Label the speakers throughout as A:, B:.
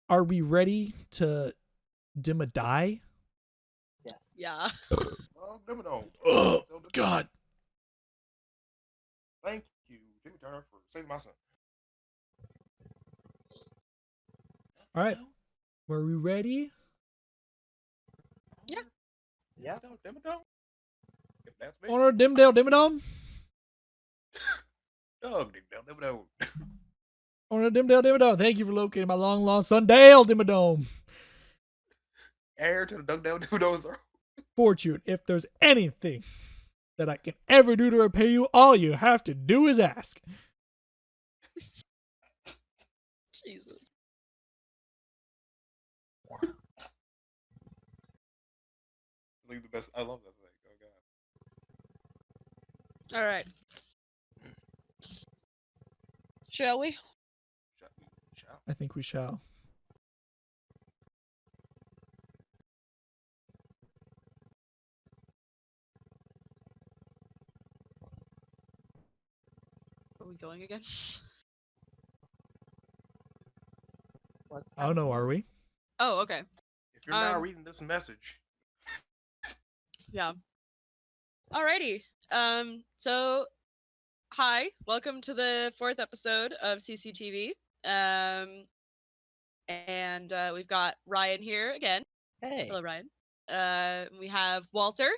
A: Are we ready to dim a die?
B: Yes.
C: Yeah.
D: Dim it on.
A: Oh, God.
D: Thank you, Jimmy Turner, for saving my son.
A: All right. Were we ready?
C: Yeah.
B: Yeah.
D: Dim it on. If that's me.
A: Honor Dimdale Dimmadome?
D: Doug, dim it on.
A: Honor Dimdale Dimmadome. Thank you for locating my long lost son, Dale Dimmadome.
D: Heir to the Doug Dale dim it on throne.
A: Fortune, if there's anything that I can ever do to repay you, all you have to do is ask.
C: Jesus.
D: Like the best. I love that thing. Oh god.
C: All right. Shall we?
D: Shall.
A: I think we shall.
C: Are we going again?
A: I don't know, are we?
C: Oh, okay.
D: If you're not reading this message.
C: Yeah. Alrighty. So hi, welcome to the 4th episode of CCTV. And we've got Ryan here again.
B: Hey.
C: Hello, Ryan. We have Walter.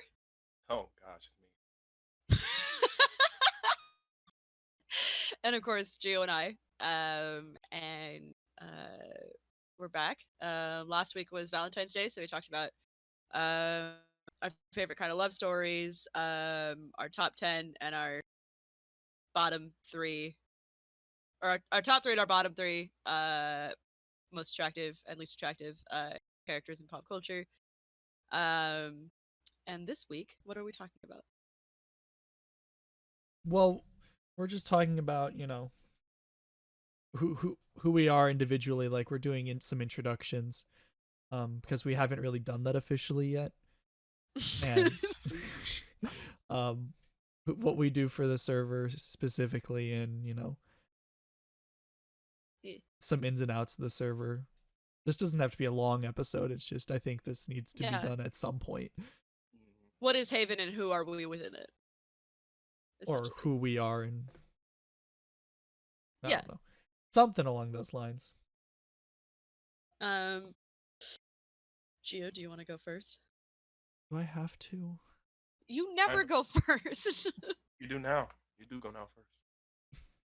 D: Oh gosh, it's me.
C: And of course, Gio and I. We're back. Last week was Valentine's Day, so we talked about our favorite kind of love stories, our top 10 and our bottom 3, or our top 3 and our bottom 3 most attractive and least attractive characters in pop culture. And this week, what are we talking about?
A: Well, we're just talking about, you know, who we are individually. Like, we're doing some introductions, because we haven't really done that officially yet. And what we do for the server specifically, and you know, some ins and outs of the server. This doesn't have to be a long episode. It's just, I think this needs to be done at some point.
C: What is Haven and who are we within it?
A: Or who we are, and I
C: Yeah.
A: don't know. Something along those lines.
C: Gio, do you want to go first?
A: Do I have to?
C: You never go first.
D: You do now. You do go now first.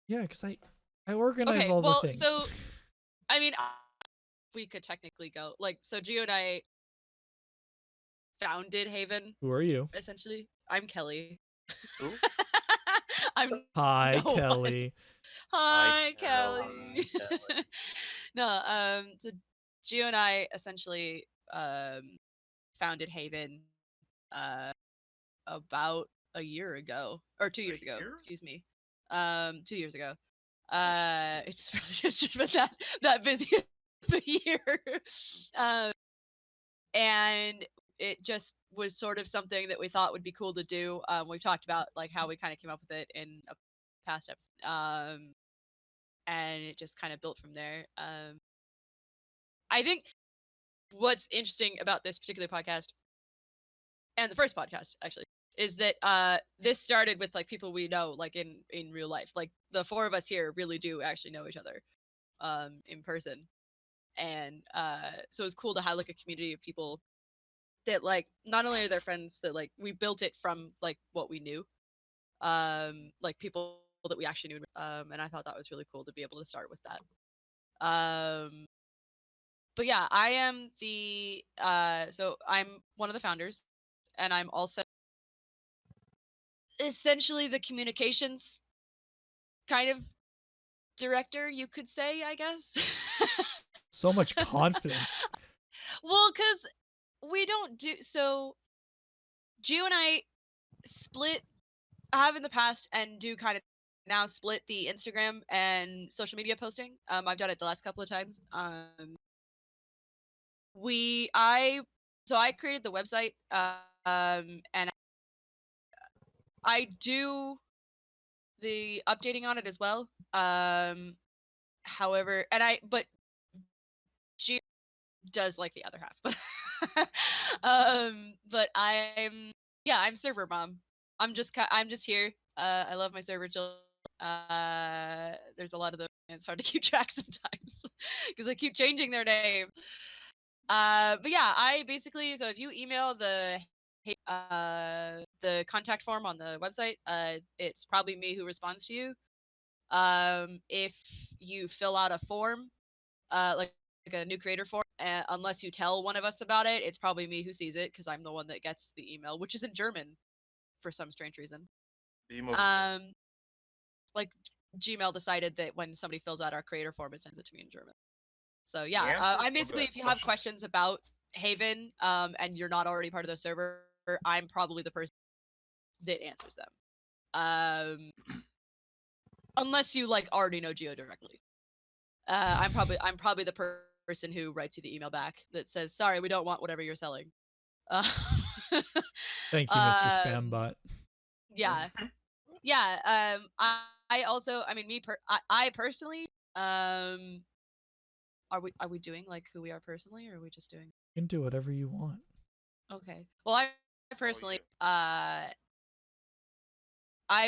A: Yeah, because I organize all the things.
C: So, I mean, we could technically go. Like, so Gio and I founded Haven.
A: Who are you?
C: Essentially. I'm Kelly.
D: Who?
A: Hi, Kelly.
C: Hi, Kelly. No, so Gio and I essentially founded Haven about a year ago, or 2 years ago. Excuse me. 2 years ago. It's just been that busy of a year. And it just was sort of something that we thought would be cool to do. We've talked about like how we kind of came up with it in a past episode. And it just kind of built from there. I think what's interesting about this particular podcast, and the first podcast actually, is that this started with like people we know, like in real life. Like the 4 of us here really do actually know each other in person. And so it's cool to have like a community of people that like not only are their friends, that like we built it from like what we knew, like people that we actually knew, and I thought that was really cool to be able to start with that. But yeah, I am the so I'm one of the founders, and I'm also essentially the communications kind of director, you could say, I guess.
A: So much confidence.
C: Well, because we don't do so. Gio and I have in the past and do kind of now split the Instagram and social media posting. I've done it the last couple of times. I created the website, and I do the updating on it as well. However, but she does like the other half. But I'm server mom. I'm just here. I love my server children. There's a lot of them. And it's hard to keep track sometimes because I keep changing their name. But yeah, I basically, so if you email the contact form on the website, it's probably me who responds to you. If you fill out a form, like a new creator form, unless you tell one of us about it, it's probably me who sees it because I'm the one that gets the email, which is in German for some strange reason.
D: The most
C: Like Gmail decided that when somebody fills out our creator form, it sends it to me in German. So
D: the
C: yeah,
D: answer
C: I'm
D: to
C: basically,
D: that
C: if you have
D: question.
C: questions about Haven, and you're not already part of the server, I'm probably the person that answers them. Unless you like already know Geo directly. I'm probably the person who writes you the email back that says, "Sorry, we don't want whatever you're selling." Uh,
A: Thank you, Mr. Spambot.
C: Yeah, yeah. I also, I mean, I personally, are we doing like who we are personally, or are we just doing?
A: You can do whatever you want.
C: Okay. Well, I personally, I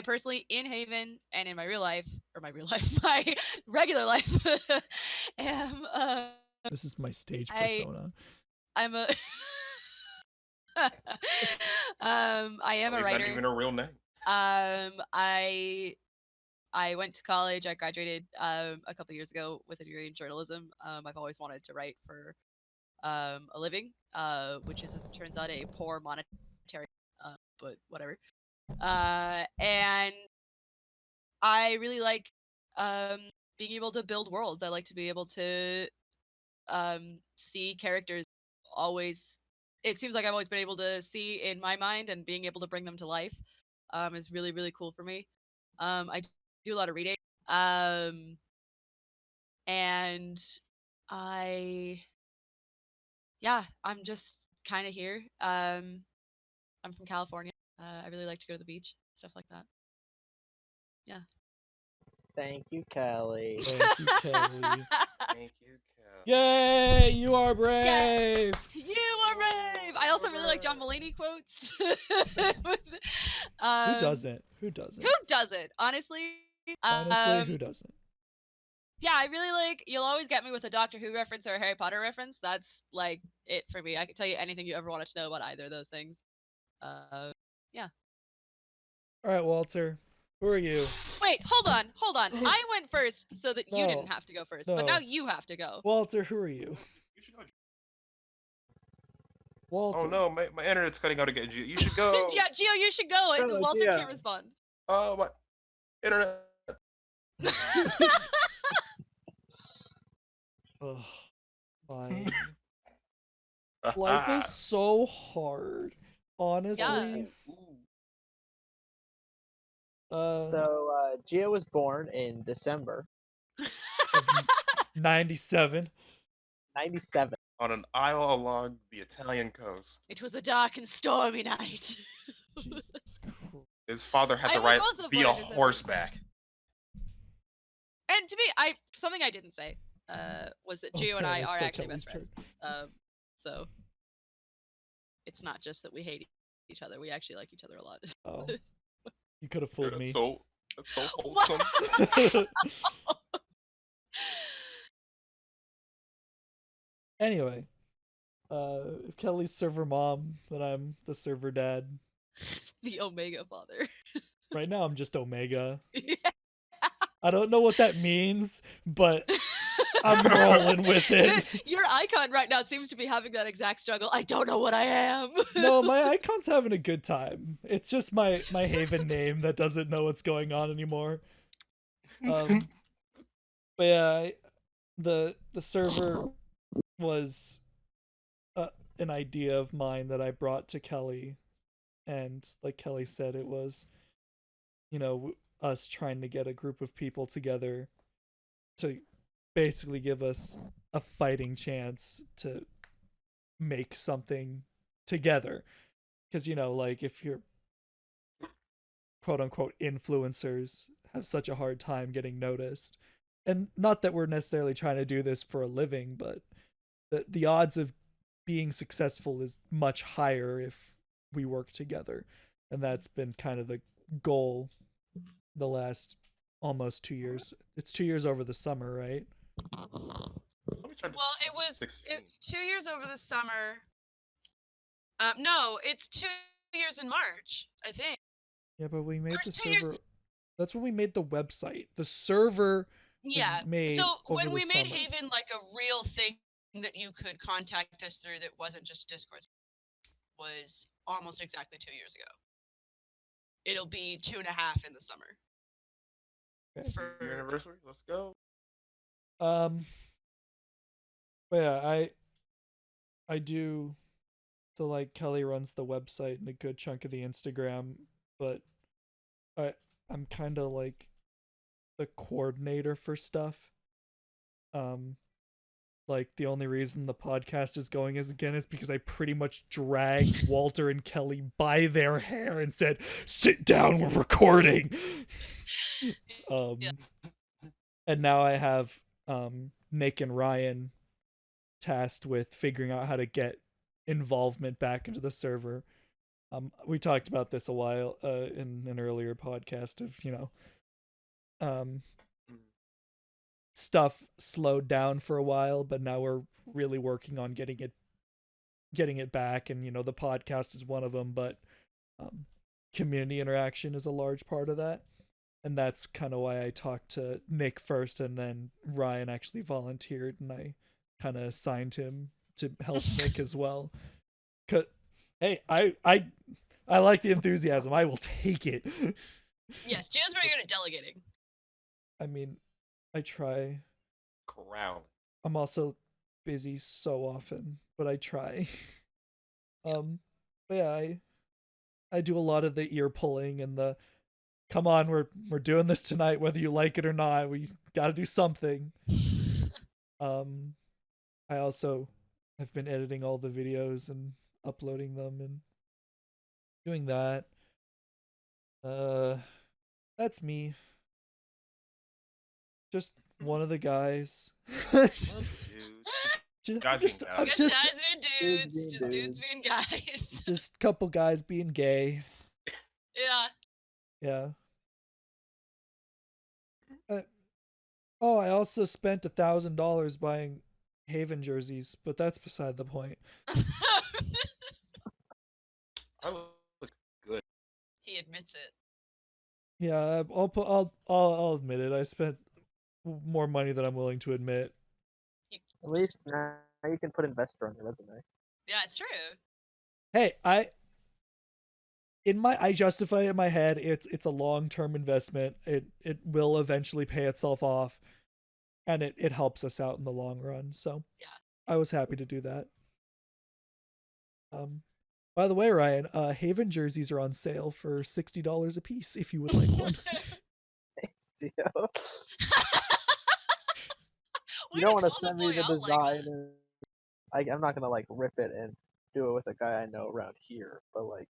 C: personally, in Haven and in my real life, my regular life, am
A: This is my stage
C: I
A: persona.
C: I'm a I am a
D: It's
C: writer.
D: not even a real name.
C: I went to college. I graduated a couple years ago with a degree in journalism. I've always wanted to write for a living, which is, as it turns out, a poor monetary, but whatever. And I really like being able to build worlds. I like to be able to see characters always. It seems like I've always been able to see in my mind, and being able to bring them to life is really, really cool for me. I do a lot of reading, and I'm just kind of here. I'm from California. I really like to go to the beach, stuff like that. Yeah.
B: Thank you, Kelly.
A: Thank you, Kelly.
D: Thank you, Cal.
A: Yay! You are brave.
C: Yeah. You are brave. I also really like John Mulaney quotes.
A: Who doesn't? Who doesn't?
C: Who doesn't? Honestly.
A: Honestly, who doesn't?
C: Yeah, I really like. You'll always get me with a Doctor Who reference or a Harry Potter reference. That's like it for me. I can tell you anything you ever wanted to know about either of those things. Yeah.
A: All right, Walter. Who are you?
C: Wait, hold on. I went first so that you
A: No.
C: didn't have to go first,
A: No.
C: but now you have to go.
A: Walter, who are you?
D: You should go.
A: Walter.
D: Oh no, my internet's cutting out again. You should go.
C: Yeah, Gio, you should go.
B: Go,
C: Walter
B: Gio.
C: can't respond.
D: Oh, my internet.
A: Ugh, fine. Life is so hard, honestly.
B: So, Gio was born in December
A: Of 97.
B: 97.
D: On an isle along the Italian coast.
C: It was a dark and stormy night.
A: Jesus Christ.
D: His father had
C: I
D: to
C: was
D: ride
C: also
D: via
C: born in December.
D: horseback.
C: And to me, something I didn't say was that Gio and I
A: Okay, it's
C: are
A: still
C: actually
A: Kelly's
C: best friends. So it's not just that we hate each other; we actually like each other a lot.
A: Oh, you could have fooled me.
D: That's so wholesome.
A: Anyway, if Kelly's server mom, then I'm the server dad.
C: The Omega father.
A: Right now, I'm just Omega.
C: Yeah.
A: I don't know what that means, but I'm rolling with it.
C: Your icon right now seems to be having that exact struggle. I don't know what I am.
A: No, my icon's having a good time. It's just my Haven name that doesn't know what's going on anymore. But yeah, the server was an idea of mine that I brought to Kelly, and like Kelly said, it was, us trying to get a group of people together to basically give us a fighting chance to make something together. Because, like, if you're quote-unquote influencers have such a hard time getting noticed, and not that we're necessarily trying to do this for a living, but the odds of being successful is much higher if we work together, and that's been kind of the goal the last almost 2 years. It's 2 years over the summer, right?
D: Let me try this.
E: Well, it's 2 years over the summer. No, it's 2 years in March, I think.
A: Yeah, but we made
E: Or
A: the
E: 2 years.
A: server. That's when we made the website. The server
E: Yeah.
A: made
E: So
A: over
E: when
A: the
E: we made
A: summer.
E: Haven like a real thing that you could contact us through that wasn't just Discord was almost exactly 2 years ago. It'll be 2.5 in the summer.
A: Okay.
D: Your anniversary. Let's go.
A: But yeah, I do. So like Kelly runs the website and a good chunk of the Instagram, but I'm kind of like the coordinator for stuff. Like the only reason the podcast is going is because I pretty much dragged Walter and Kelly by their hair and said, "Sit down, we're recording."
E: Yeah.
A: And now I have Nick and Ryan tasked with figuring out how to get involvement back into the server. We talked about this a while in an earlier podcast of, stuff slowed down for a while, but now we're really working on getting it back, and the podcast is one of them, but community interaction is a large part of that. And that's kind of why I talked to Nick first, and then Ryan actually volunteered, and I kind of assigned him to help Nick as well. 'Cause, hey, I like the enthusiasm. I will take it.
E: Yes, Gio's very good at delegating.
A: I mean, I try.
D: Crown.
A: I'm also busy so often, but I try. But yeah, I do a lot of the ear pulling and the, come on, we're doing this tonight, whether you like it or not. We got to do something. I also have been editing all the videos and uploading them and doing that. That's me. Just one of the guys.
D: Guys being
E: Guys being dudes.
B: being
E: Just dudes being guys.
A: Just couple guys being gay.
E: Yeah.
A: Yeah. Oh, I also spent $1,000 buying Haven jerseys, but that's beside the point.
D: I look good.
E: He admits it.
A: Yeah, I'll admit it. I spent more money than I'm willing to admit.
B: At least now you can put investor on your resume.
E: Yeah, it's true.
A: Hey, I justify it in my head. It's a long-term investment. It will eventually pay itself off, and it helps us out in the long run. So
E: yeah,
A: I was happy to do that. By the way, Ryan, Haven jerseys are on sale for $60 a piece if you would like one.
B: Thanks, Gio. You don't want to send me the design. I'm not gonna like rip it and do it with a guy I know around here, but like.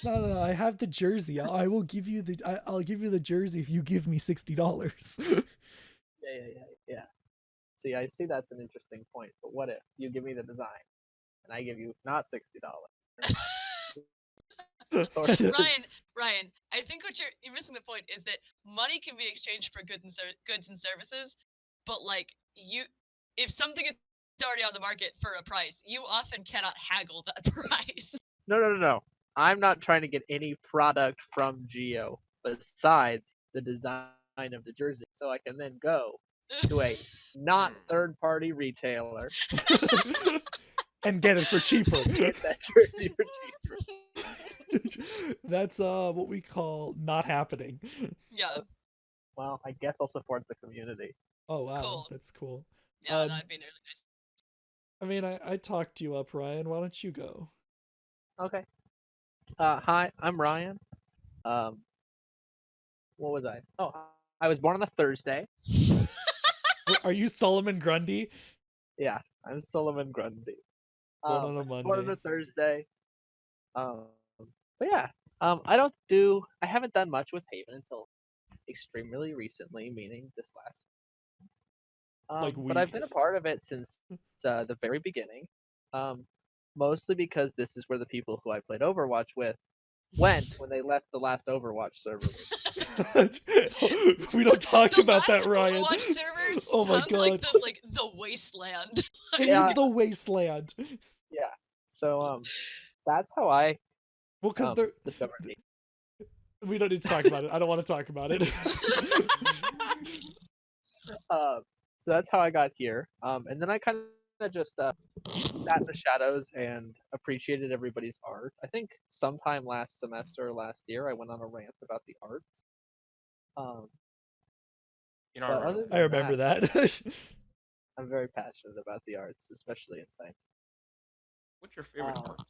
A: No, I have the jersey. I will give you I'll give you the jersey if you give me $60.
B: Yeah. See, I see that's an interesting point. But what if you give me the design, and I give you not $60?
E: Ryan, I think what you're missing the point is that money can be exchanged for goods and services, but like if something is already on the market for a price, you often cannot haggle that price.
B: No. I'm not trying to get any product from Gio besides the design of the jersey, so I can then go to a not third-party retailer
A: and get it for cheaper.
B: Get that jersey for cheaper.
A: That's what we call not happening.
E: Yeah.
B: Well, I guess I'll support the community.
A: Oh wow,
E: cool.
A: That's cool.
E: Yeah, that'd be really
A: I
E: nice.
A: mean, I talked you up, Ryan. Why don't you go?
B: Okay. Hi, I'm Ryan. What was I? Oh, I was born on a Thursday.
A: Are you Solomon Grundy?
B: Yeah, I'm Solomon Grundy.
A: Born on a
B: I was
A: Monday.
B: born on a Thursday. But yeah, I haven't done much with Haven until extremely recently, meaning this last
A: Like
B: But I've
A: week.
B: been a part of it since the very beginning. Mostly because this is where the people who I played Overwatch with went when they left the last Overwatch server.
A: We don't talk
E: The
A: about that,
E: last
A: Ryan.
E: Overwatch server
A: Oh my
E: sounds like
A: god.
E: the wasteland.
A: It
B: Yeah.
A: is the wasteland.
B: Yeah. So that's how I
A: Well, because they're.
B: discovered it.
A: We don't need to talk about it. I don't want to talk about it.
B: So that's how I got here. And then I kind of just sat in the shadows and appreciated everybody's art. I think sometime last semester, last year, I went on a rant about the arts. Um,
D: You know, I
B: but
D: remember
B: other
D: that.
A: I
B: than
A: remember that.
B: I'm very passionate about the arts, especially in science.
D: What's your favorite
B: Um,
D: art?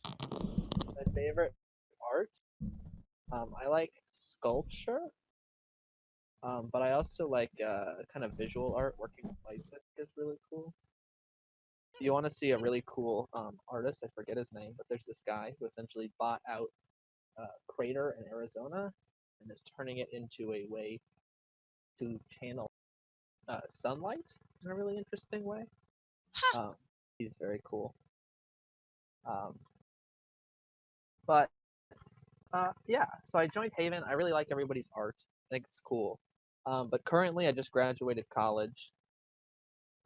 B: My favorite art, I like sculpture, but I also like kind of visual art. Working with lights, I think is really cool. If you want to see a really cool artist, I forget his name, but there's this guy who essentially bought out a crater in Arizona and is turning it into a way to channel sunlight in a really interesting way. He's very cool. Um, but yeah, so I joined Haven. I really like everybody's art. I think it's cool. But currently, I just graduated college.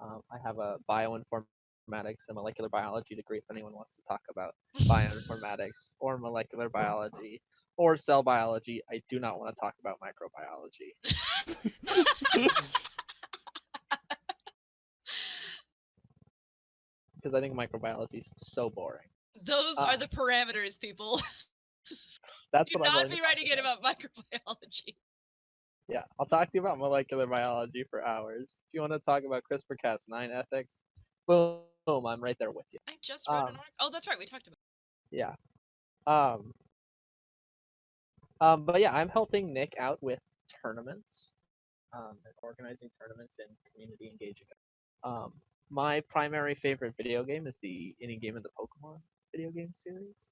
B: I have a bioinformatics and molecular biology degree. If anyone wants to talk about bioinformatics or molecular biology or cell biology, I do not want to talk about microbiology because I think microbiology is so boring.
E: Those are the parameters, people.
B: That's
E: Do
B: what I'm
E: not
B: going
E: be
B: to
E: writing in about microbiology.
B: Yeah, I'll talk to you about molecular biology for hours. If you want to talk about CRISPR-Cas9 ethics, boom, I'm right there with you.
E: I just read an article. Oh, that's right. We talked about
B: Yeah. But yeah, I'm helping Nick out with tournaments, and organizing tournaments and community engagement. My primary favorite video game is the any game of the Pokemon video game series.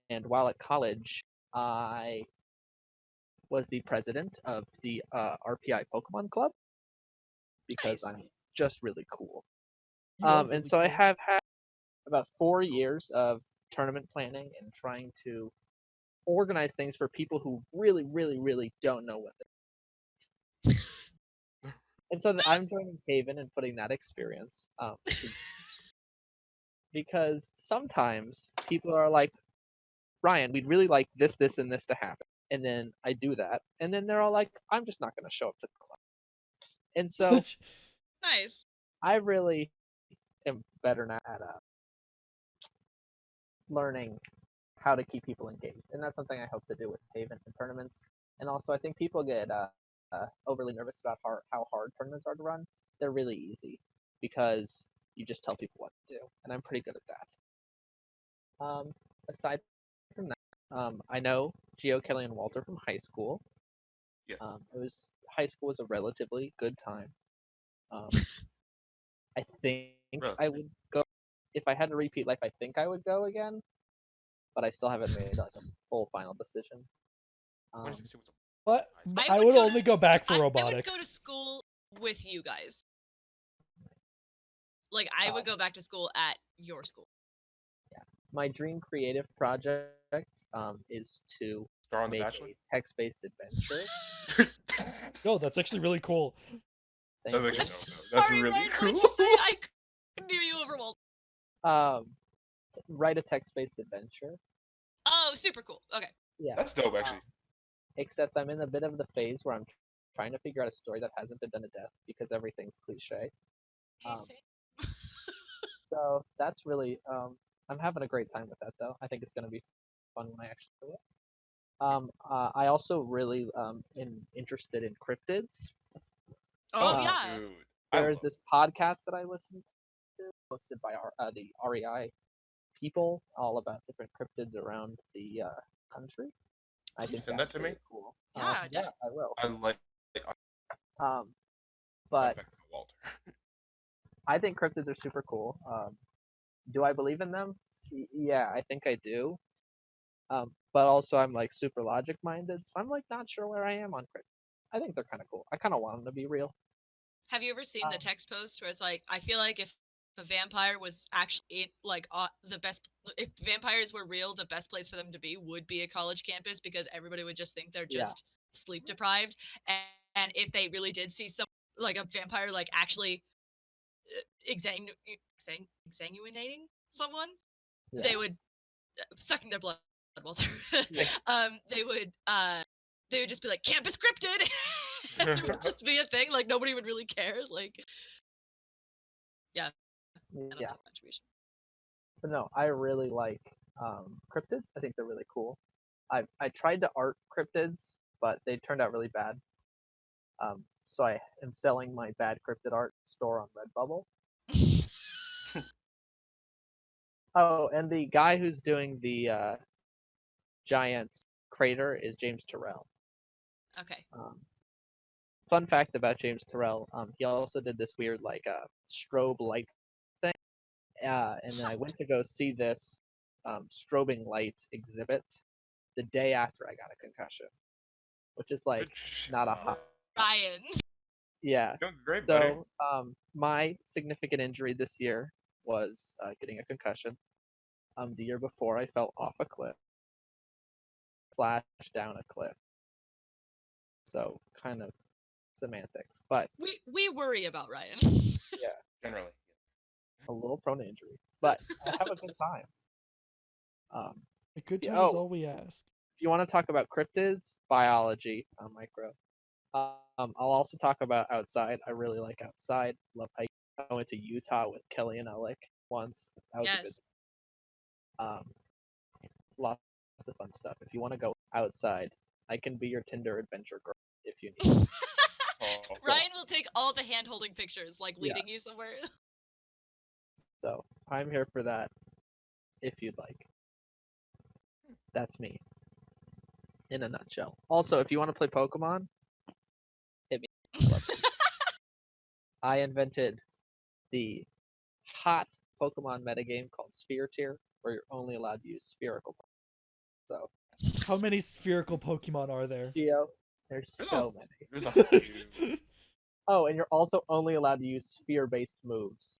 B: And while at college, I was the president of the RPI Pokemon Club because
E: Nice.
B: I'm just really cool.
A: You are
B: And
A: really
B: so I
A: cool.
B: have had about 4 years of tournament planning and trying to organize things for people who really, really, really don't know what they're. And so I'm joining Haven and putting that experience because sometimes people are like, Ryan, we'd really like this, this, and this to happen. And then I do that. And then they're all like, I'm just not going to show up to the club. And so
E: nice.
B: I really am better now at learning how to keep people engaged. And that's something I hope to do with Haven and tournaments. And also, I think people get overly nervous about how hard tournaments are to run. They're really easy because you just tell people what to do. And I'm pretty good at that. Aside from that, I know Gio, Kelly, and Walter from high school.
D: Yes.
B: High school was a relatively good time. I think I would go if I had to repeat life. I think I would go again, but I still haven't made like a full final decision.
D: 2016 was a
A: What?
D: nice
A: I would only go back for robotics.
E: I would go to school with you guys. Like, I would go back to school at your school.
B: Yeah. My dream creative project is to
D: Star on the
B: make
D: Bachelor.
B: a text-based adventure.
A: No, that's actually really cool.
D: That's
B: Thank you.
D: actually that's
E: Sorry,
D: really
E: Ryan,
D: cool.
E: What'd you say? I couldn't hear you over Walter.
B: Write a text-based adventure.
E: Oh, super cool. Okay.
B: Yeah.
D: That's dope, actually.
B: Except I'm in a bit of the phase where I'm trying to figure out a story that hasn't been done to death because everything's cliche. So that's really I'm having a great time with that though. I think it's gonna be fun when I actually do it. I also really am interested in cryptids.
E: Oh, yeah.
D: Dude.
B: There's this podcast that I listen to, hosted by the REI people, all about different cryptids around the country. I
D: Can you
B: think
D: send
B: that's
D: that to
B: really
D: me?
B: cool.
E: Yeah,
B: Yeah, I will.
D: I like
B: But
D: Walter.
B: I think cryptids are super cool. Do I believe in them? Yeah, I think I do. But also I'm like super logic minded, so I'm like not sure where I am on cryptids. I think they're kind of cool. I kind of want them to be real.
C: Have you ever seen the text post where it's like, I feel like if a vampire was actually the best, if vampires were real, the best place for them to be would be a college campus because everybody would just think they're
B: Yeah.
C: just sleep deprived, and if they really did see some like a vampire like actually exsanguinating someone,
B: Yeah.
C: they would sucking their blood, Walter. They would just be like campus cryptid. It would just be a thing. Like nobody would really care. Like, yeah.
B: Yeah. But no, I really like cryptids. I think they're really cool. I tried to art cryptids, but they turned out really bad. So I am selling my bad cryptid art store on Redbubble. Oh, and the guy who's doing the giant crater is James Terrell.
C: Okay.
B: Fun fact about James Terrell, he also did this weird like strobe light thing. And then I went to go see this strobing light exhibit the day after I got a concussion, which is like not a hot.
C: Ryan.
B: Yeah.
D: You're doing great, buddy.
B: So my significant injury this year was getting a concussion. The year before, I fell off a cliff, slashed down a cliff. So kind of semantics, but
C: We worry about Ryan.
D: Generally.
B: a little prone to injury. But I have a good time.
A: A good time
B: Oh.
A: is all we ask.
B: If you want to talk about cryptids, biology, micro. I'll also talk about outside. I really like outside. Love hiking. I went to Utah with Kelly and Alec once. That was a good. Lots of fun stuff. If you want to go outside, I can be your Tinder adventure girl if you need.
C: Ryan will take all the hand-holding pictures, like leading you somewhere.
B: So I'm here for that. If you'd like. That's me. In a nutshell. Also, if you want to play Pokemon, hit me. I invented the hot Pokemon metagame called Sphere Tier, where you're only allowed to use spherical Pokemon. So,
A: how many spherical Pokemon are there?
B: Geo, there's so many.
D: There's a few.
B: Oh, and you're also only allowed to use sphere-based moves.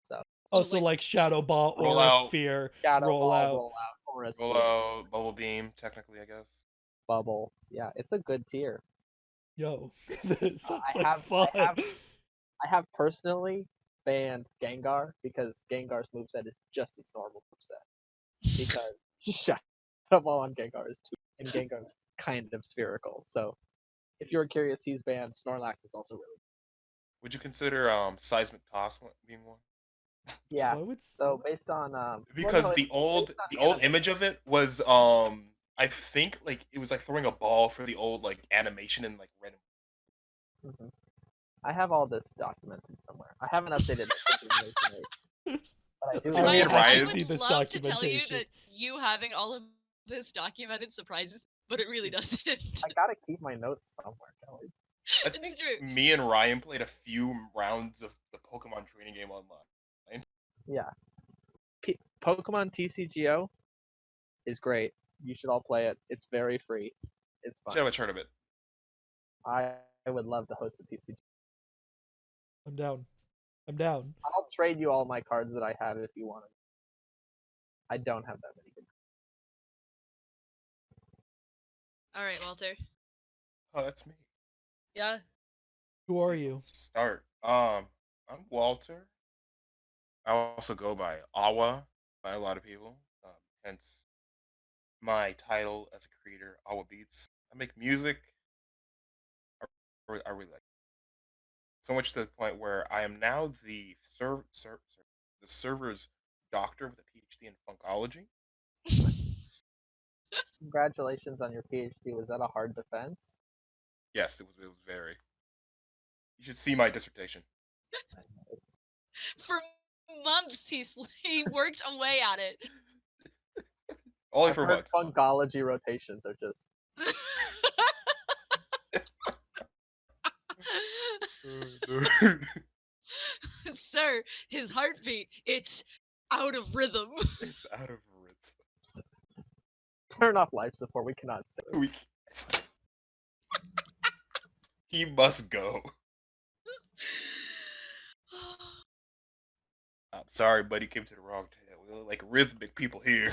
B: So.
A: Oh, so like Shadow Ball,
D: Roll
A: Aura
D: out.
A: Sphere,
B: Shadow
A: roll
B: Ball,
A: out.
B: Roll Out, Aura Sphere.
D: Roll out, Bubble Beam, technically, I guess.
B: Bubble. Yeah, it's a good tier.
A: Yo, this sounds
B: I
A: like
B: have-
A: fun.
B: I have personally banned Gengar because Gengar's moveset is just its normal moveset. Because Shadow Ball on Gengar is too, and Gengar's kind of spherical. So if you're curious, he's banned. Snorlax is also really
D: Would you consider Seismic Toss being one?
B: yeah.
A: Why would
B: So based on
D: Because
B: well, no,
D: the
B: it's
D: old
B: based on
D: the old
B: animation.
D: image of it was I think like it was like throwing a ball for the old like animation and like random.
B: Mhm. I have all this documented somewhere. I haven't updated it since recently, but I do.
A: I
D: Me
A: would
D: and
A: have to
D: Ryan-
A: see this
C: love to tell you
A: documentation.
C: that you having all of this documented surprises, but it really doesn't.
B: I gotta keep my notes somewhere, Kelly.
D: I
C: It's
D: think
C: true.
D: me and Ryan played a few rounds of the Pokemon training game online.
B: Yeah. Pokemon TCGO is great. You should all play it. It's very free. It's
D: Should
B: fun.
D: have a tournament.
B: I would love to host a TCG.
A: I'm down. I'm down.
B: I'll trade you all my cards that I have if you want them. I don't have that many good.
C: All right, Walter.
D: Oh, that's me.
C: Yeah.
A: Who are you?
D: Start. I'm Walter. I also go by Awa by a lot of people. Hence my title as a creator, Awa Beats. I make music. I really like it. So much to the point where I am now the the server's doctor with a PhD in funkology.
B: Congratulations on your PhD. Was that a hard defense?
D: Yes, it was very. You should see my dissertation.
C: For months, he worked away at it.
D: Only
B: I've
D: for
B: heard
D: bugs.
B: funkology rotations are just
C: Sir, his heartbeat, it's out of rhythm.
D: It's out of rhythm.
B: turn off life support. We cannot stay.
D: We can't. He must go. I'm sorry, buddy, came to the wrong table. We look like rhythmic people here.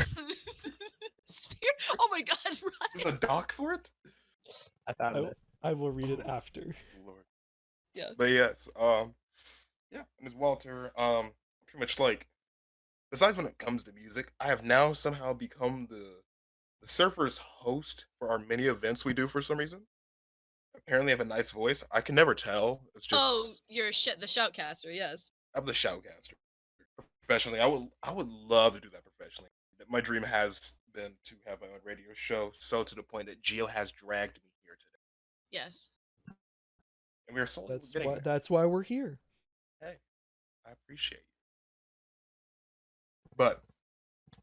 E: Sphere? Oh my god,
D: Is
E: Ryan.
D: a doc for it?
B: I found it.
A: I will read it
D: Oh.
A: after.
D: Lord.
E: Yeah.
D: But yes, yeah, Ms. Walter, pretty much like, besides when it comes to music, I have now somehow become the surfer's host for our many events we do for some reason. Apparently, I have a nice voice. I can never tell. It's just
E: Oh, you're the shoutcaster, yes.
D: I'm the shoutcaster. Professionally, I would love to do that professionally. My dream has been to have my own radio show, so to the point that Gio has dragged me here today,
E: Yes.
D: and we are slowly getting there.
A: That's why we're here.
D: Hey, I appreciate you. But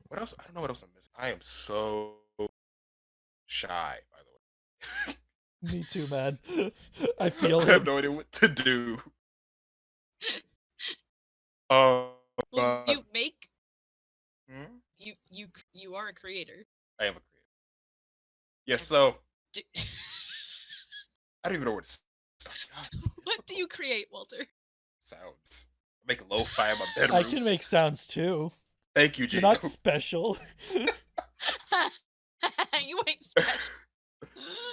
D: what else? I don't know what else I'm missing. I am so shy, by the way.
A: Me too, man. I feel
D: I have
A: it.
D: no idea what to do.
E: Well,
D: But
E: you make
D: hmm?
E: you are a creator.
D: I am a creator. Yes, so
E: D-
D: I don't even know where to start. God,
E: what do you create, Walter?
D: sounds. I make lo-fi in my bedroom.
A: I can make sounds too.
D: Thank you,
A: You're
D: Gio.
A: not special.
E: You ain't special.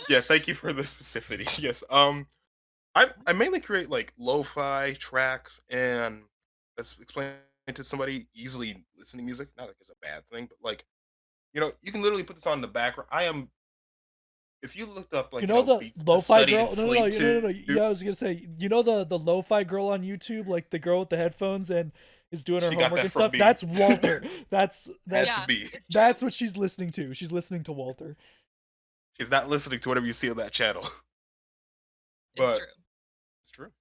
D: Yes, thank you for the specificity. Yes, I mainly create like lo-fi tracks and let's explain to somebody easily listening music. Not like it's a bad thing, but like you can literally put this on in the background. I am. If you looked up like
A: You know the
D: beats to
A: lo-fi
D: study
A: girl?
D: and
A: No.
D: sleep
A: No.
D: to,
A: Yeah, I was gonna say, you know the lo-fi girl on YouTube, like the girl with the headphones and is doing her
D: She got
A: homework
D: that
A: and
D: from
A: stuff.
D: me.
A: That's Walter. That's
E: Yeah,
D: me.
E: it's true.
A: that's what she's listening to. She's listening to Walter.
D: She's not listening to whatever you see on that channel.
E: It's
D: But
E: true.
D: it's true.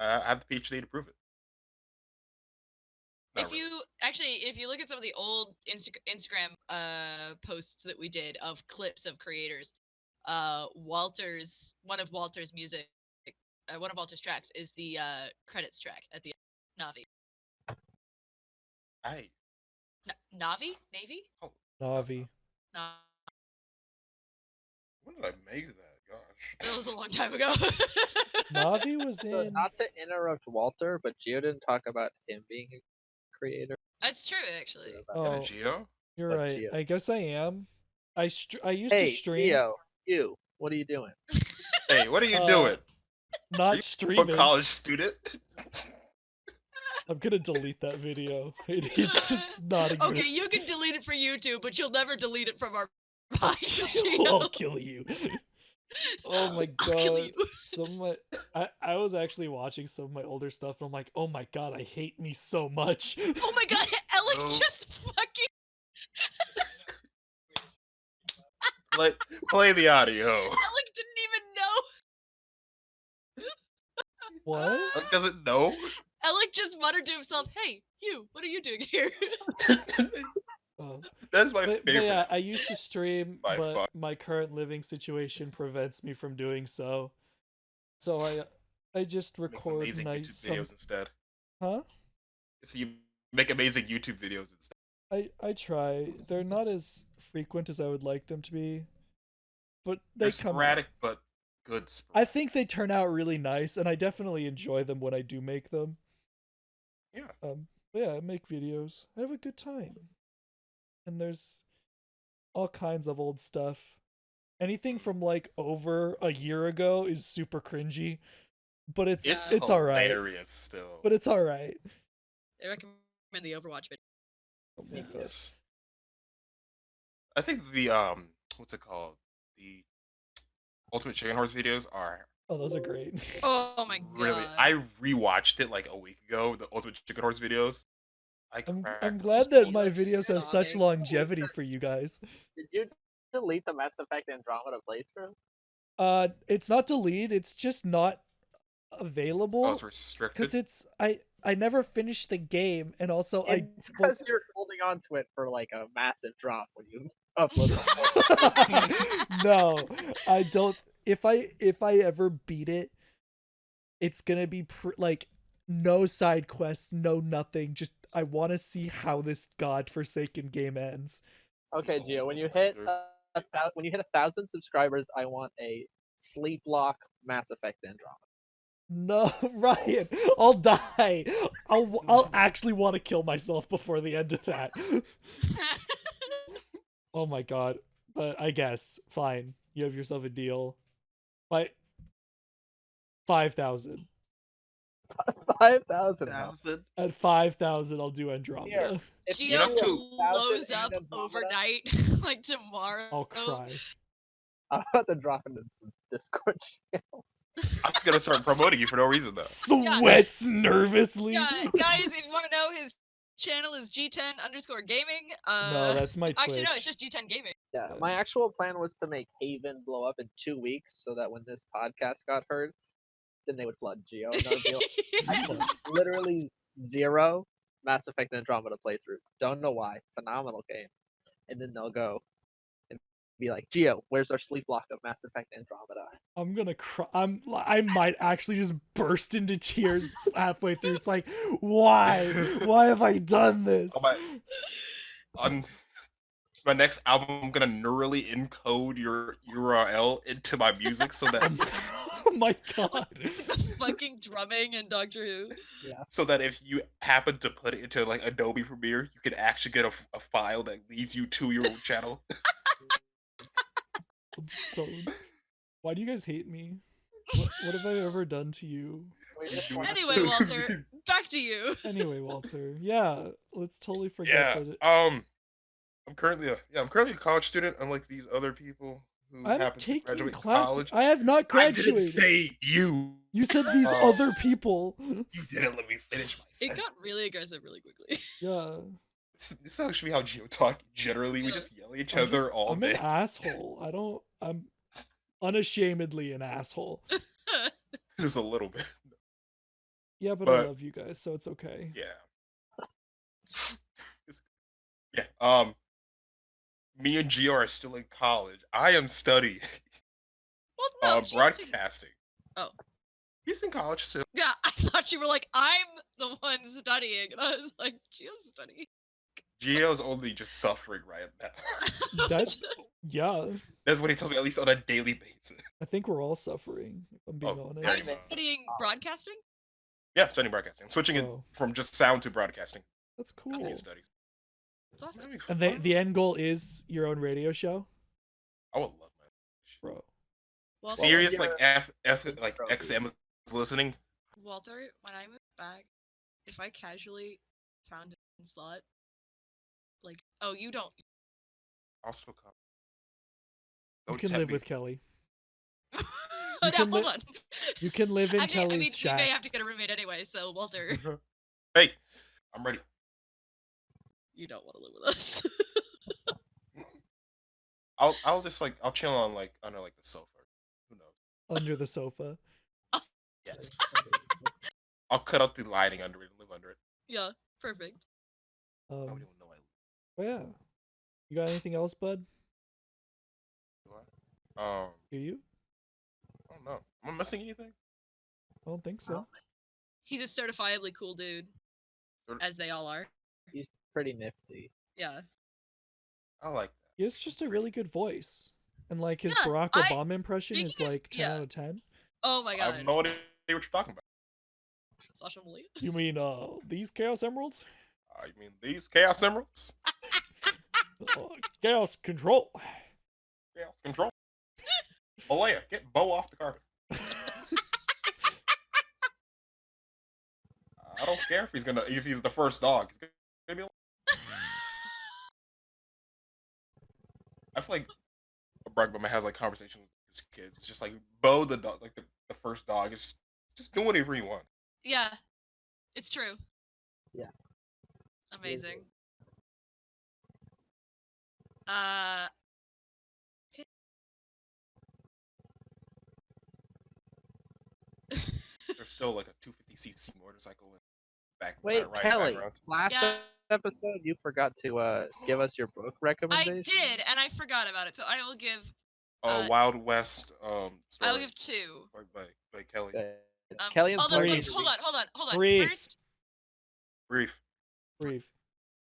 D: I have the PhD to prove it. Not really.
E: If you look at some of the old Instagram posts that we did of clips of creators, one of Walter's music, one of Walter's tracks is the credits track at the end. Navi.
D: I
E: Navi? Navy?
D: oh,
A: Navi.
E: No.
D: when did I make that? Gosh.
E: That was a long time ago.
A: Navi was
B: So
A: in.
B: not to interrupt Walter, but Gio didn't talk about him being a creator.
E: That's true, actually.
A: Oh,
D: And a Gio?
A: you're
B: That's
A: right.
B: Gio.
A: I guess I am. I used to
B: Hey,
A: stream.
B: Gio, you, what are you doing?
D: Hey, what are you
A: Uh,
D: doing?
A: Not
D: A
A: streaming.
D: college student?
A: I'm gonna delete that video. It's just not exist.
E: Okay, you can delete it for YouTube, but you'll never delete it from our
A: I'll
E: podcast.
A: kill you. Oh my
E: I'll kill
A: god.
E: you.
A: Some of my I was actually watching some of my older stuff and I'm like, oh my god, I hate me so much.
E: Oh my god, Alec
D: No.
E: just fucking.
D: Play the audio.
E: Alec didn't even know.
A: What?
D: Like, doesn't know?
E: Alec just muttered to himself, "Hey, you, what are you doing here?"
A: Oh.
D: That's my
A: But
D: favorite.
A: yeah, I used to stream,
D: By
A: but
D: far.
A: my current living situation prevents me from doing so. So I just
D: Makes
A: record
D: amazing
A: nice
D: YouTube videos instead.
A: Huh?
D: So you make amazing YouTube videos instead.
A: I try. They're not as frequent as I would like them to be, but they
D: They're
A: come out.
D: sporadic, but good
A: I
D: sporadic.
A: think they turn out really nice, and I definitely enjoy them when I do make them.
D: Yeah.
A: But yeah, I make videos. I have a good time. And there's all kinds of old stuff. Anything from like over a year ago is super cringy, but it's all right.
D: Hilarious still.
A: But it's all right.
E: I recommend the Overwatch video.
B: Me too.
D: Yes. I think the what's it called? The Ultimate Chicken Horse videos are
A: Oh, those are great.
E: Oh my god.
D: really. I rewatched it like a week ago. The Ultimate Chicken Horse videos.
A: I'm
D: cracked
A: glad
D: up.
A: that my
E: You're
A: videos have such
E: sobbing.
A: longevity for you guys.
B: Did you delete the Mass Effect Andromeda playthrough?
A: It's not deleted. It's just not
D: Oh,
A: available
D: it's restricted.
A: because it's I never finished the game, and also
B: It's because you're holding on to it for like a massive drop when you upload it.
A: No, I don't. If I ever beat it, it's gonna be like no side quests, no nothing. Just I want to see how this godforsaken game ends.
B: Okay, Gio, when you hit when you hit 1,000 subscribers, I want a sleep lock Mass Effect Andromeda.
A: No, Ryan, I'll die. I'll actually want to kill myself before the end of that. Oh my god. But I guess fine. You have yourself a deal. But 5,000.
B: 5,000.
A: At 5,000, I'll do Andromeda.
B: If
C: Geo
B: you
D: Enough
B: do
D: to-
B: 1,000
C: blows
B: and
C: up
B: Andromeda,
C: overnight, like tomorrow.
A: I'll cry.
B: I'm about to drop into some Discord channels.
D: I'm just gonna start promoting you for no reason though.
A: Sweats nervously.
C: Yeah, guys, if you want to know, his channel is G10_gaming.
A: No, that's my
C: Actually, no,
A: Twitch.
C: it's just G10 Gaming.
B: Yeah,
A: Yeah.
B: my actual plan was to make Haven blow up in 2 weeks so that when this podcast got heard, then they would flood Geo. And that would be like, actually, literally 0 Mass Effect Andromeda playthrough. Don't know why. Phenomenal game. And then they'll go and be like, Geo, where's our sleep block of Mass Effect Andromeda?
A: I'm gonna cry. I might actually just burst into tears halfway through. It's like, why? Why have I done this?
D: On my next album, I'm gonna neurally encode your URL into my music so that
A: Oh my god.
C: The fucking drumming in Doctor Who.
D: so that if you happen to put it into like Adobe Premiere, you can actually get a file that leads you to your channel.
A: I'm so. Why do you guys hate me? What have I ever done to you?
B: We just
D: do
B: wanna-
C: Anyway, Walter, back to you.
A: Anyway, Walter. Yeah, let's totally forget
D: Yeah.
A: that.
D: I'm currently a college student, unlike these other people who
A: I'm
D: happen to
A: taking
D: graduate
A: classes.
D: college.
A: I have not
D: I didn't
A: graduated.
D: say you.
A: You said these
D: Oh.
A: other people.
D: You didn't let me finish my
C: It
D: sentence.
C: got really aggressive really quickly.
A: Yeah.
D: This is actually how Geo talk. Generally, we
C: Yeah.
D: just yell at each
A: I'm
D: other
A: just-
D: all
A: I'm
D: day.
A: an asshole. I'm unashamedly an asshole.
D: Just a little bit.
A: Yeah, but I
D: But-
A: love you guys, so it's okay.
D: Yeah. Yeah. Me and Gio are still in college. I am studying
C: Well, no, she's
D: broadcasting.
C: Oh.
D: He's in college too.
C: Yeah, I thought you were like, I'm the one studying. And I was like, Gio's studying.
D: Gio's only just suffering right now.
A: That's yeah.
D: That's what he tells me, at least on a daily basis.
A: I think we're all suffering, if I'm being
D: Oh,
A: honest.
D: very
C: I'm
D: much.
C: studying broadcasting?
D: Yeah, studying broadcasting. I'm switching it
A: Oh,
D: from just sound to broadcasting.
A: that's
D: in
A: cool.
D: his studies.
C: That's awesome.
D: That'd be
A: And
D: fun.
A: the end goal is your own radio show,
D: I would love that.
A: bro.
C: Well,
D: Serious, like
B: you're-
D: like
B: Bro,
D: XM is listening.
C: Walter, when I move back, if I casually found a slot, like, oh, you don't.
D: I'll still come.
A: You
D: Don't
A: can
D: tempt
A: live
D: me.
A: with Kelly.
C: Now,
A: can
C: hold
A: li-
C: on.
A: You can live in
C: Actually, I
A: Kelly's
C: mean, we
A: shack.
C: may have to get a roommate anyway, so Walter,
D: Hey, I'm ready.
C: you don't want to live with us.
D: I'll just like I'll chill on like under like the sofa. Who knows?
A: Under the sofa.
D: Yes. I'll cut out the lighting under it and live under it.
C: Yeah, perfect.
D: Nobody will know I
A: Oh yeah. You got anything else, bud?
D: live.
A: Do you?
D: I don't know. Am I missing anything?
A: I don't think so.
C: He's a certifiably cool dude,
D: Cert-
C: as they all are.
B: He's pretty nifty.
C: Yeah.
D: I like that.
A: He has just a really good voice. And like his
C: Yeah,
A: Barack Obama impression is
C: speaking of-
A: like 10
C: yeah.
A: out of 10.
C: Oh my
D: I
C: god.
D: have no idea what you're talking about.
C: Sasha Malia.
A: You mean these Chaos Emeralds?
D: You mean these Chaos Emeralds?
A: Chaos Control.
D: Chaos Control. Malaya, get Bo off the carpet. I don't care if he's the first dog. He's gonna be. I feel like Bregman has like conversations with his kids. It's just like Bo the dog, like the first dog, is just doing whatever he wants.
C: Yeah, it's true.
B: Yeah.
C: Amazing.
D: There's still like a 250cc motorcycle in back.
B: Wait,
D: right
B: Kelly.
D: background.
B: Last
C: Yeah.
B: episode, you forgot to give us your book
C: I
B: recommendation.
C: did, and I forgot about it, so I will give.
D: Wild West
C: I
D: story
C: will give 2.
D: by Kelly.
B: Good.
C: Um,
B: Kelly and
C: although,
B: Flurry
C: wait,
B: need to
C: hold
B: read-
C: on.
A: Brief.
C: First,
D: Brief.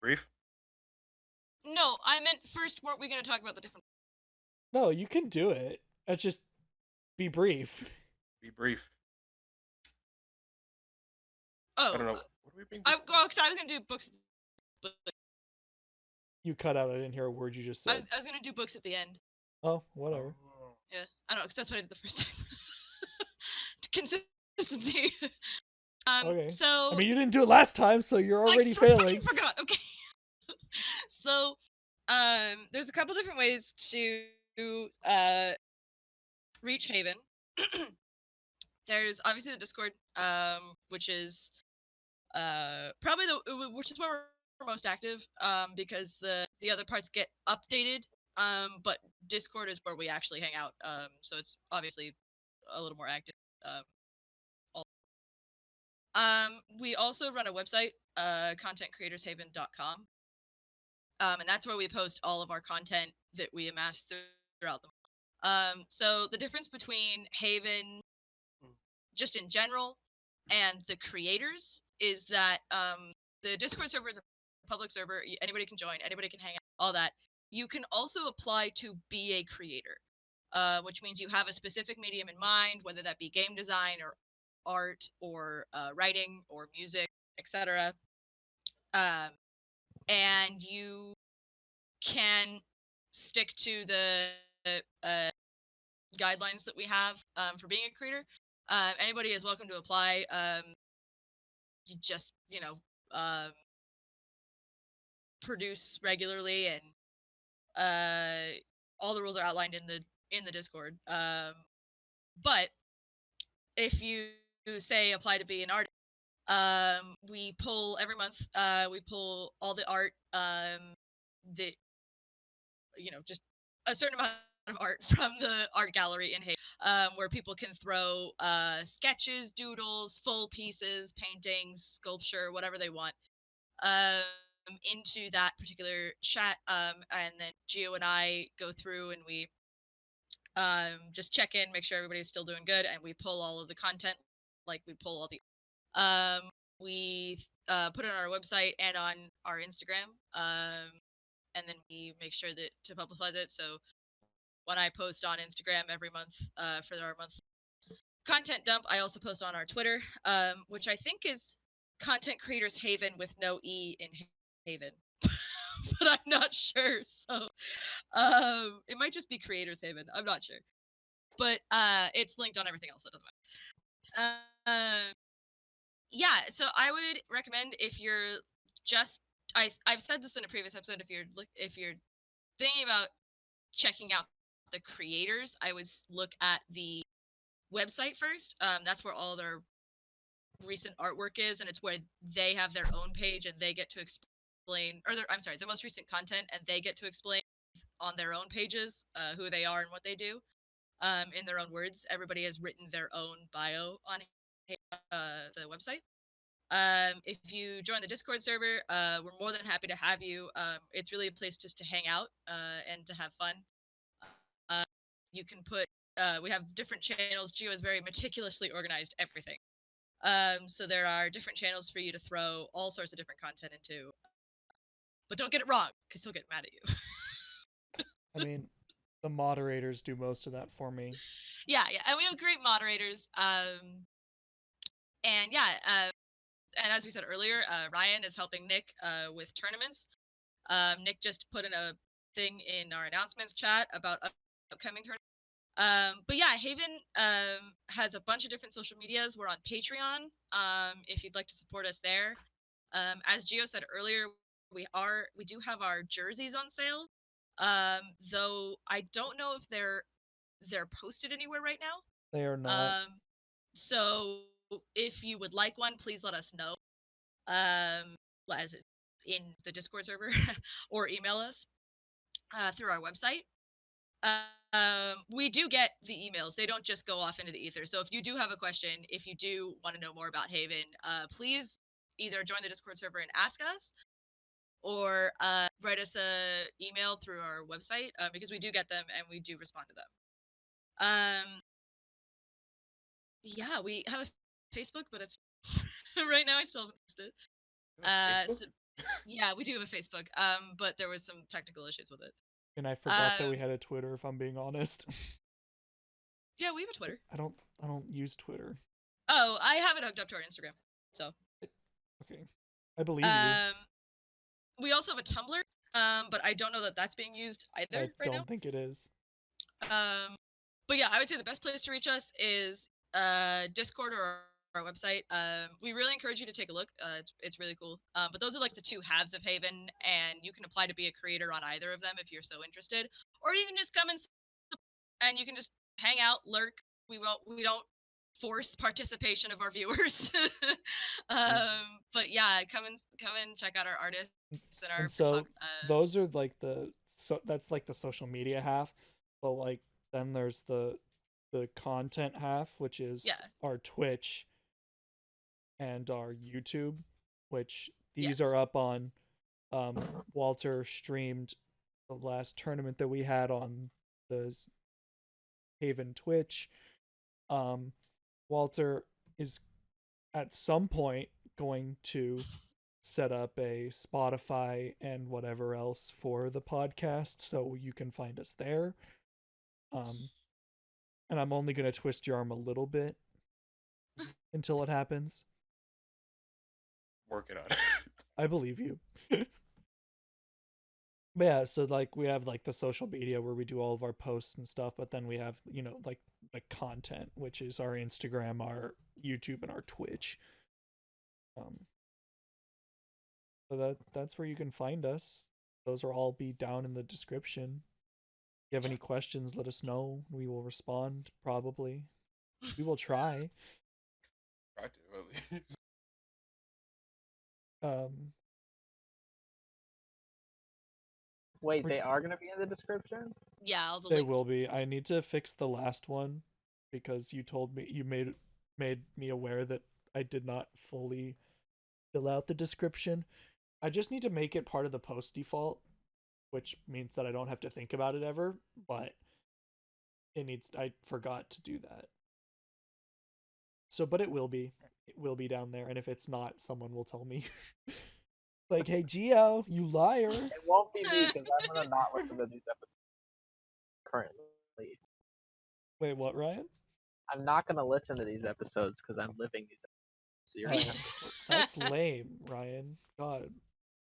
A: Brief.
C: no, I meant first. Weren't we going to talk about the different?
A: No, you can do it. Just be brief.
D: Be brief.
E: Oh,
D: I don't know. What are we being?
E: I was gonna do books. But
A: You cut out. I didn't hear a word you just
E: I
A: said.
E: was gonna do books at the end.
A: Oh, whatever.
D: Oh.
E: Yeah, I don't know, because that's what I did the first time. Consistency.
A: Okay.
E: So
A: I mean, you didn't do it last time, so you're
E: I
A: already
E: fucking
A: failing.
E: forgot. Okay. So, there's a couple different ways to reach Haven. There's obviously the Discord, which is probably which is where we're most active, because the other parts get updated. But Discord is where we actually hang out. So it's obviously a little more active. All- we also run a website, contentcreatorshaven.com. And that's where we post all of our content that we amass throughout the month. So the difference between Haven, just in general, and the creators is that the Discord server is a public server. Anybody can join, anybody can hang out, all that. You can also apply to be a creator, which means you have a specific medium in mind, whether that be game design or art or writing or music, etc. And you can stick to the guidelines that we have for being a creator. Anybody is welcome to apply. You just, produce regularly, and all the rules are outlined in the Discord. But if you say apply to be an artist, we pull every month. We pull all the art that just a certain amount of art from the art gallery in Haven, where people can throw sketches, doodles, full pieces, paintings, sculpture, whatever they want, into that particular chat. And then Gio and I go through and we just check in, make sure everybody's still doing good, and we pull all of the content. Like we pull all the we put it on our website and on our Instagram. And then we make sure that to publicize it. So when I post on Instagram every month for our month content dump, I also post on our Twitter, which I think is Content Creators Haven with no E in Haven. But I'm not sure. So it might just be Creators Haven. I'm not sure. But it's linked on everything else. So it doesn't matter. Yeah, so I would recommend, if you're just I've said this in a previous episode, if you're thinking about checking out the creators, I would look at the website first. That's where all their recent artwork is, and it's where they have their own page and they get to explain, or the most recent content, and they get to explain on their own pages who they are and what they do, in their own words. Everybody has written their own bio on the website. If you join the Discord server, we're more than happy to have you. It's really a place just to hang out and to have fun. You can put, we have different channels. Gio has very meticulously organized everything. So there are different channels for you to throw all sorts of different content into. But don't get it wrong, because he'll get mad at you.
A: I mean, the moderators do most of that for me.
E: Yeah, and we have great moderators. And yeah, and as we said earlier, Ryan is helping Nick with tournaments. Nick just put in a thing in our announcements chat about upcoming tournaments. But yeah, Haven has a bunch of different social medias. We're on Patreon, if you'd like to support us there. As Gio said earlier, we do have our jerseys on sale. Though I don't know if they're posted anywhere right now.
A: They are not.
E: So if you would like one, please let us know. As in the Discord server, or email us through our website. We do get the emails. They don't just go off into the ether. So if you do have a question, if you do want to know more about Haven, please either join the Discord server and ask us, or write us a email through our website, because we do get them and we do respond to them. Yeah, we have a Facebook, but it's right now I still haven't fixed it.
D: Facebook?
E: Yeah, we do have a Facebook, but there was some technical issues with it.
A: And I forgot that we had a Twitter, if I'm being honest.
E: Yeah, we have a Twitter.
A: I don't use Twitter.
E: Oh, I have it hooked up to our Instagram. So
A: Okay, I believe you.
E: We also have a Tumblr, but I don't know that that's being used either
A: I
E: right
A: don't
E: now.
A: think it is.
E: But yeah, I would say the best place to reach us is Discord or our website. We really encourage you to take a look. It's really cool. But those are like the two halves of Haven, and you can apply to be a creator on either of them if you're so interested, or you can just come and you can just hang out, lurk. We don't force participation of our viewers. But yeah, come and check out our artists and our
A: And so
E: photog-
A: those are like that's like the social media half, but like then there's the content half, which is
E: Yeah.
A: our Twitch and our YouTube, which these
E: Yes.
A: are up on. Walter streamed the last tournament that we had on the Haven Twitch. Walter is at some point going to set up a Spotify and whatever else for the podcast, so you can find us there. And I'm only gonna twist your arm a little bit until it happens.
D: Working on it.
A: I believe you. But yeah, so like we have like the social media where we do all of our posts and stuff, but then we have, like the content, which is our Instagram, our YouTube, and our Twitch. So that's where you can find us. Those will all be down in the description. If you have any questions, let us know. We will respond, probably. We will try.
D: Try to, at least.
B: Wait, they are gonna be in the description?
E: Yeah, all the
A: They
E: links.
A: will be. I need to fix the last one because you told me you made me aware that I did not fully fill out the description. I just need to make it part of the post default, which means that I don't have to think about it ever, but I forgot to do that. So, but it will be down there, and if it's not, someone will tell me. Like, hey, Gio, you liar.
B: It won't be me because I'm gonna not listen to these episodes currently.
A: Wait, what, Ryan?
B: I'm not gonna listen to these episodes because I'm living these episodes. So you're gonna have to...
A: That's lame, Ryan. God,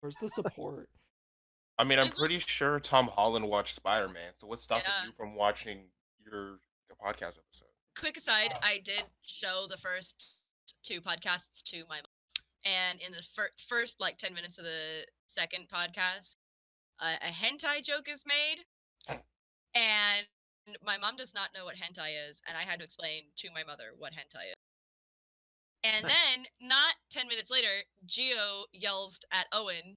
A: where's the support?
D: I mean, I'm pretty sure Tom Holland watched Spider-Man, so what's stopping
E: Yeah.
D: you from watching your podcast episode?
E: Quick aside, I did show the first two podcasts to my mom, and in the first like 10 minutes of the second podcast, a hentai joke is made, and my mom does not know what hentai is, and I had to explain to my mother what hentai is. And then, not 10 minutes later, Gio yells at Owen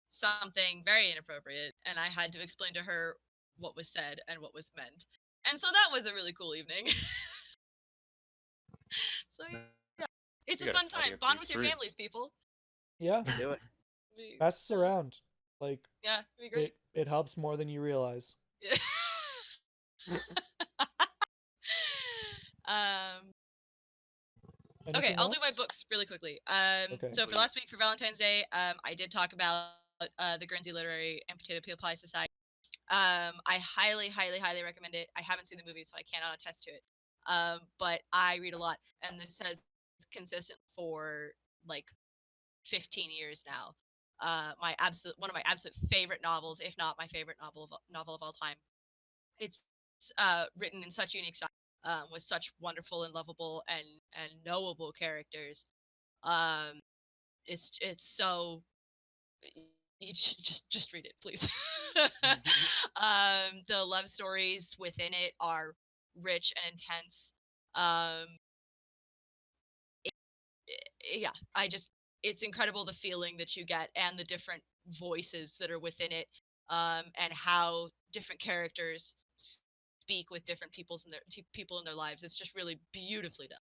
E: something very inappropriate, and I had to explain to her what was said and what was meant. And so that was a really cool evening. So yeah, it's
D: You
E: a
D: gotta
E: fun
D: tidy
E: time.
D: up
E: Bond
D: these
E: with your
D: streams.
E: families, people.
A: Yeah,
B: do it.
A: pass us around. Like,
E: Yeah, it'd be great.
A: it helps more than you realize.
E: Yeah. Okay,
A: Anything
E: I'll do my
A: else?
E: books really quickly.
A: Okay.
E: So for last week for Valentine's Day, I did talk about the Guernsey Literary and Potato Peel Pie Society. I highly, highly, highly recommend it. I haven't seen the movie, so I cannot attest to it. But I read a lot, and this has consistent for like 15 years now. One of my absolute favorite novels, if not my favorite novel of all time. It's written in such a unique style, with such wonderful and lovable and knowable characters. It's so you just read it, please. The love stories within it are rich and intense. Yeah, it's incredible the feeling that you get and the different voices that are within it, and how different characters speak with different people in their lives. It's just really beautifully done.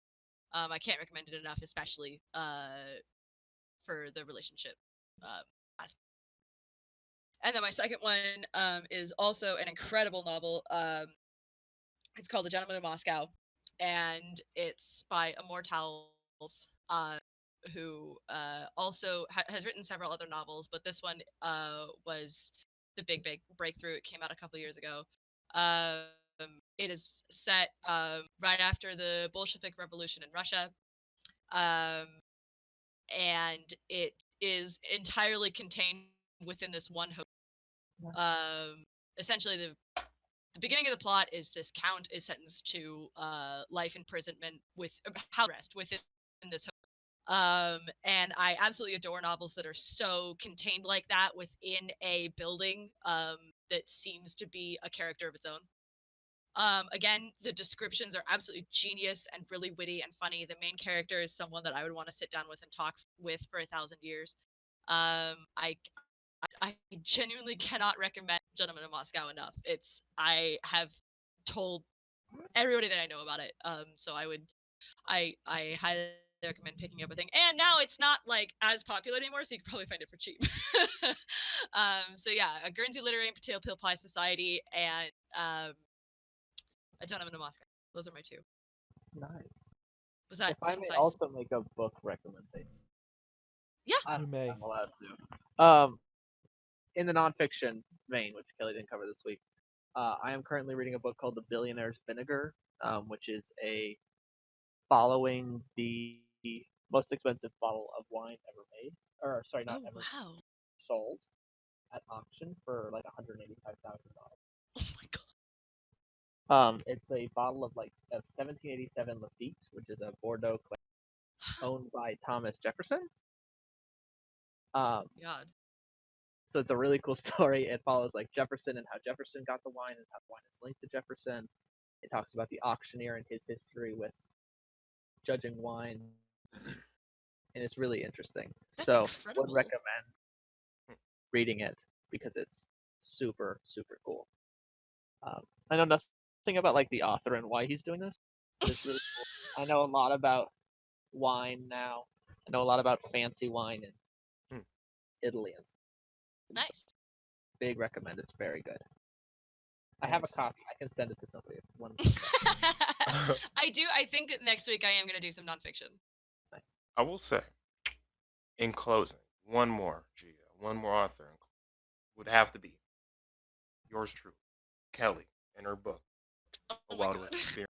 E: I can't recommend it enough, especially for the relationship aspect. And then my second one is also an incredible novel. It's called The Gentleman in Moscow, and it's by Immortals, who also has written several other novels, but this one was the big breakthrough. It came out a couple years ago. It is set right after the Bolshevik Revolution in Russia. and it is entirely contained within this one hotel. Essentially, the beginning of the plot is this count is sentenced to life imprisonment with house arrest within this hotel. And I absolutely adore novels that are so contained like that within a building that seems to be a character of its own. Again, the descriptions are absolutely genius and really witty and funny. The main character is someone that I would want to sit down with and talk with for 1,000 years. I genuinely cannot recommend Gentlemen of Moscow enough. I have told everybody that I know about it. So I highly recommend picking up a thing. And now it's not like as popular anymore, so you can probably find it for cheap. So yeah, a Guernsey Literary and Potato Peel Pie Society and A Gentleman of Moscow. Those are my two.
B: Nice.
E: Was that
B: If I may
E: concise?
B: also make a book recommendation.
E: Yeah.
A: You may.
B: I'm allowed to. In the nonfiction vein, which Kelly didn't cover this week, I am currently reading a book called The Billionaire's Vinegar, which is following the most expensive bottle of wine ever made, or sorry, not ever
E: Wow.
B: sold at auction for like $185,000.
E: Oh my god.
B: It's a bottle of 1787 Lafitte, which is a Bordeaux clay owned by Thomas Jefferson.
E: God.
B: So it's a really cool story. It follows Jefferson and how Jefferson got the wine and how the wine is linked to Jefferson. It talks about the auctioneer and his history with judging wine, and it's really interesting.
E: That's
B: so
E: incredible.
B: would recommend reading it because it's super super cool. I know nothing about the author and why he's doing this, but it's really cool. I know a lot about wine now. I know a lot about fancy wine in Italy and stuff.
E: Nice.
B: Big recommend. It's very good. I have a copy. I can send it to somebody if one.
E: I do. I think next week I am going to do some nonfiction.
D: I will say, in closing, one more author would have to be yours truly, Kelly, in her book,
E: Oh
D: A
E: my
D: Wild
E: God.
D: West Experience.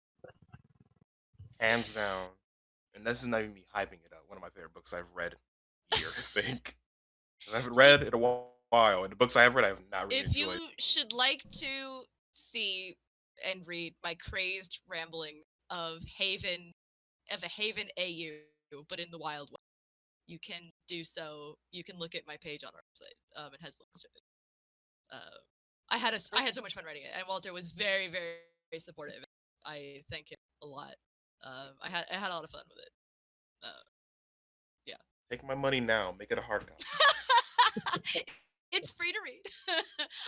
D: Hands down, and this is not even me hyping it up. One of my favorite books I've read in a year, I think. I haven't read in a while, and the books I have read I have not really
E: If
D: enjoyed.
E: you should like to see and read my crazed rambling of a Haven AU, but in the Wild West, you can do so. You can look at my page on our website. It has links to it. I had so much fun writing it, and Walter was very, very, very supportive. I thank him a lot. I had a lot of fun with it. Yeah.
D: Take my money now, make it a hard copy.
E: It's free to read.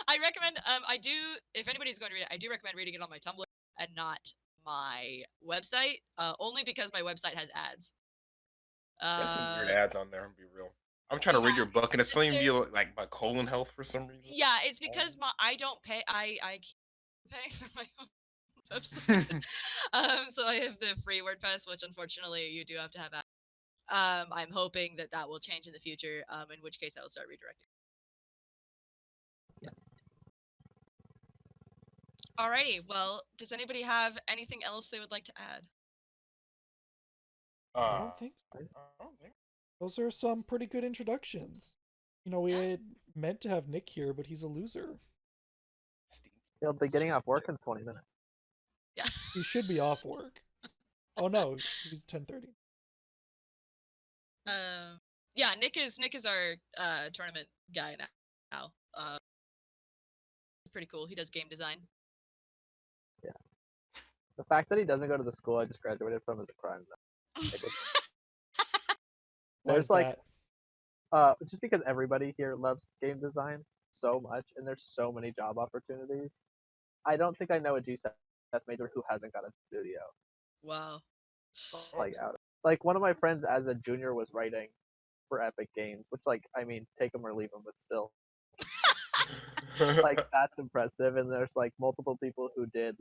E: I recommend. I do. If anybody's going to read it, I do recommend reading it on my Tumblr and not my website. Only because my website has ads.
D: There's some weird ads on there. I'm be real. I'm trying to read your book, and it's telling me like my colon health for some reason.
E: Yeah, it's because I don't pay. I pay for my own website. So I have the free WordPress, which unfortunately you do have to have ads. I'm hoping that will change in the future. In which case I will start redirecting. Yeah. Alrighty. Well, does anybody have anything else they would like to add?
A: I don't think so.
D: I don't think.
A: Those are some pretty good introductions. We had meant to have Nick here, but he's a loser.
B: He'll be getting off work in 20 minutes.
E: Yeah.
A: He should be off work. Oh no, he's 10:30.
E: Yeah, Nick is our tournament guy now. Pretty cool. He does game design.
B: Yeah. The fact that he doesn't go to the school I just graduated from is a crime. There's just because everybody here loves game design so much, and there's so many job opportunities. I don't think I know a GCS major who hasn't got a studio.
E: Wow.
B: One of my friends as a junior was writing for Epic Games, which take them or leave them, but still. That's impressive. And there's multiple people who did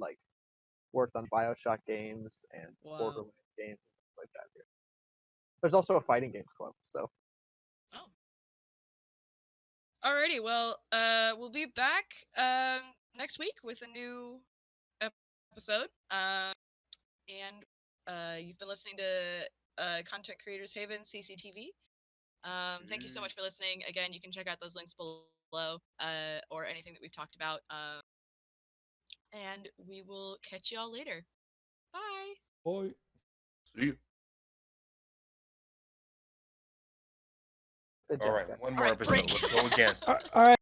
B: worked on BioShock games and Borderlands games and stuff like that here. There's also a fighting games club, so.
E: Oh. Alrighty, well, we'll be back next week with a new episode. And you've been listening to Content Creators Haven CCTV. Thank you so much for listening. Again, you can check out those links below, or anything that we've talked about. And we will catch y'all later. Bye.
A: Bye.
D: See you.
B: Good
D: All
B: job,
D: right,
B: guys.
D: one more
E: Alright,
D: episode.
E: break.
D: Let's go again.
A: All right.